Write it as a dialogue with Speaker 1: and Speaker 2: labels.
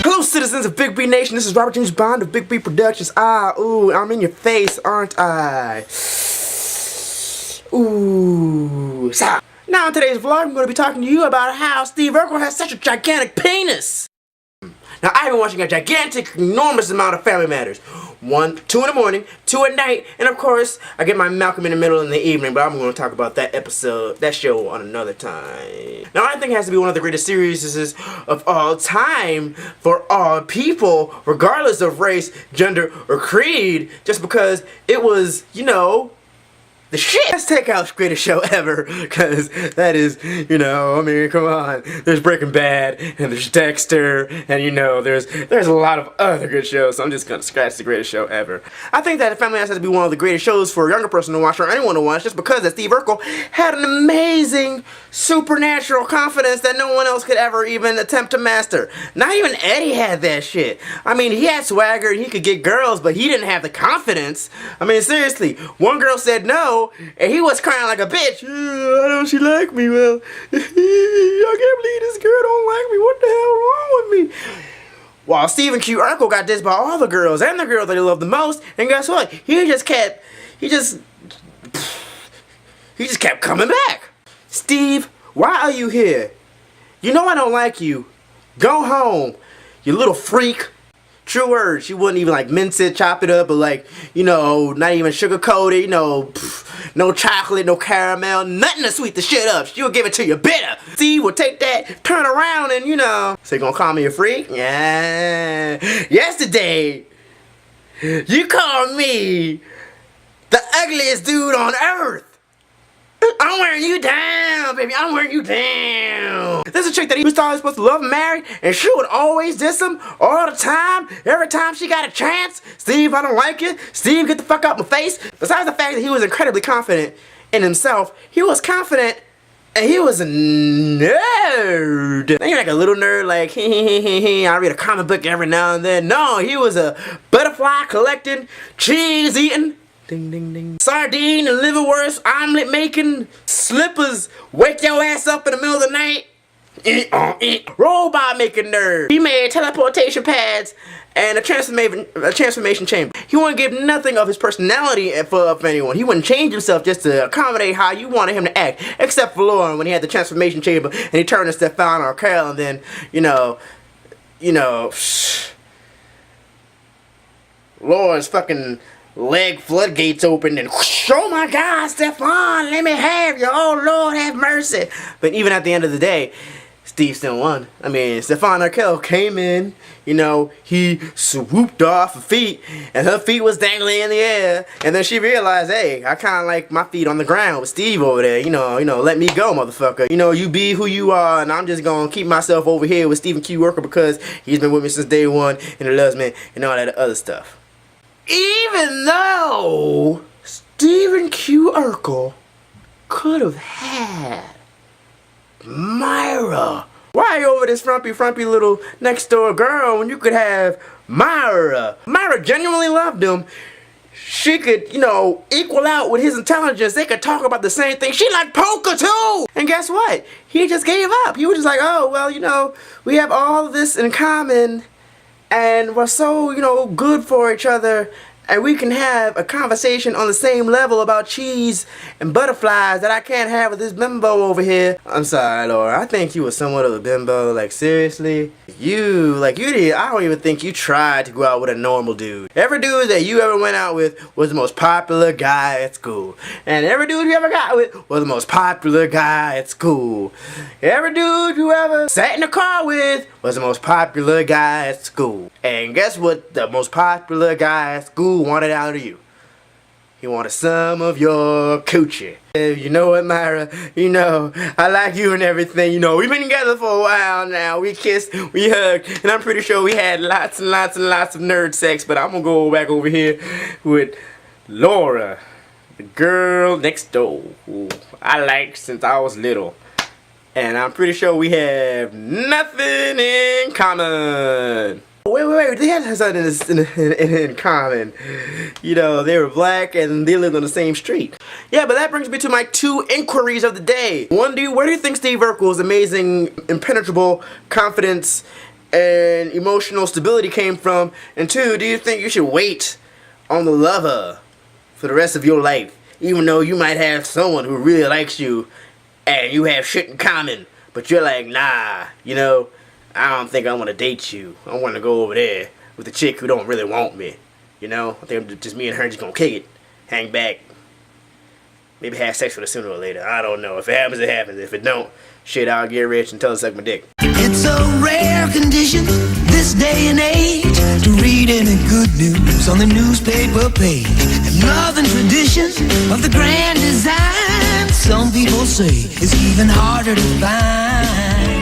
Speaker 1: Hello, citizens of Big B Nation. This is Robert James Bond of Big B Productions. Ooh, I'm in your face, aren't I? Ooh, so. Now in today's vlog, I'm going to be talking to you about how Steve Urkel has such a gigantic penis. Now, I've been watching a gigantic, enormous amount of Family Matters. 1, 2 in the morning, 2 at night, and of course, I get my Malcolm in the Middle in the evening, but I'm going to talk about that show on another time. Now, I think it has to be one of the greatest series of all time for all people, regardless of race, gender, or creed, just because it was, you know, the shit. Let's take out the greatest show ever, because that is, you know, I mean, come on. There's Breaking Bad, and there's Dexter, and you know, there's a lot of other good shows, so I'm just gonna scratch the greatest show ever. I think that Family Matters has to be one of the greatest shows for a younger person to watch, or anyone to watch, just because that Steve Urkel had an amazing supernatural confidence that no one else could ever even attempt to master. Not even Eddie had that shit. I mean, he had swagger, and he could get girls, but he didn't have the confidence. I mean, seriously, one girl said no, and he was crying like a bitch. Why don't she like me? Well, I can't believe this girl don't like me. What the hell wrong with me? While Stephen Q. Urkel got dissed by all the girls and the girl that he loved the most, and guess what? He just kept coming back. Steve, why are you here? You know I don't like you. Go home, you little freak. True words. She wouldn't even like mince it, chop it up, or like, you know, not even sugarcoat it, you know, no chocolate, no caramel, nothing to sweet the shit up. She would give it to you bitter. Steve would take that, turn around, and you know, so you gonna call me a freak? Yeah. Yesterday, you called me the ugliest dude on earth. I'm wearing you down, baby. I'm wearing you down. There's a chick that he was always supposed to love and marry, and she would always diss him all the time. Every time she got a chance. Steve, I don't like it. Steve, get the fuck out my face. Besides the fact that he was incredibly confident in himself, he was confident and he was a nerd. Not even like a little nerd, like, I read a comic book every now and then. No, he was a butterfly collecting, cheese eating, ding ding ding, sardine and liverwurst, omelet making, slippers, wake your ass up in the middle of the night, robot making nerd. He made teleportation pads and a transformation chamber. He wouldn't give nothing of his personality for anyone. He wouldn't change himself just to accommodate how you wanted him to act, except for Lauren when he had the transformation chamber and he turned to Stefan or Carol, and then, you know, Lauren's fucking leg floodgates open and whoosh, oh my God, Stefan, let me have you. Oh Lord, have mercy. But even at the end of the day, Steve still won. I mean, Stefan Urkel came in, you know, he swooped off her feet, and her feet was dangling in the air, and then she realized, hey, I kind of like my feet on the ground with Steve over there, you know, let me go, motherfucker. You know, you be who you are, and I'm just gonna keep myself over here with Stephen Q. Urkel because he's been with me since day one, and he loves me, and all that other stuff. Even though Stephen Q. Urkel could have had Myra. Why are you over this frumpy little next door girl when you could have Myra? Myra genuinely loved him. She could, you know, equal out with his intelligence. They could talk about the same thing. She liked poker too. And guess what? He just gave up. He was just like, oh, well, you know, we have all of this in common. And we're so, you know, good for each other, and we can have a conversation on the same level about cheese and butterflies that I can't have with this bimbo over here. I'm sorry, Laura. I think you were somewhat of a bimbo. Like, seriously? I don't even think you tried to go out with a normal dude. Every dude that you ever went out with was the most popular guy at school. And every dude you ever got with was the most popular guy at school. Every dude you ever sat in the car with was the most popular guy at school. And guess what the most popular guy at school wanted out of you? He wanted some of your coochie. You know what, Myra? You know, I like you and everything. You know, we've been together for a while now. We kissed, we hugged, and I'm pretty sure we had lots and lots and lots of nerd sex. But I'm gonna go back over here with Laura, the girl next door, who I liked since I was little. And I'm pretty sure we have nothing in common. Wait, they had something in common. You know, they were black and they lived on the same street. Yeah, but that brings me to my 2 inquiries of the day. One, where do you think Steve Urkel's amazing, impenetrable confidence and emotional stability came from? And 2, do you think you should wait on the lover for the rest of your life, even though you might have someone who really likes you and you have shit in common, but you're like, nah, you know, I don't think I want to date you. I want to go over there with a chick who don't really want me. You know, I think just me and her just gonna kick it, hang back, maybe have sex with her sooner or later. I don't know. If it happens, it happens. If it don't, shit, I'll get rich and tell her to suck my dick.
Speaker 2: It's a rare condition this day and age to read any good news on the newspaper page. And love and tradition of the grand design, some people say, is even harder to find.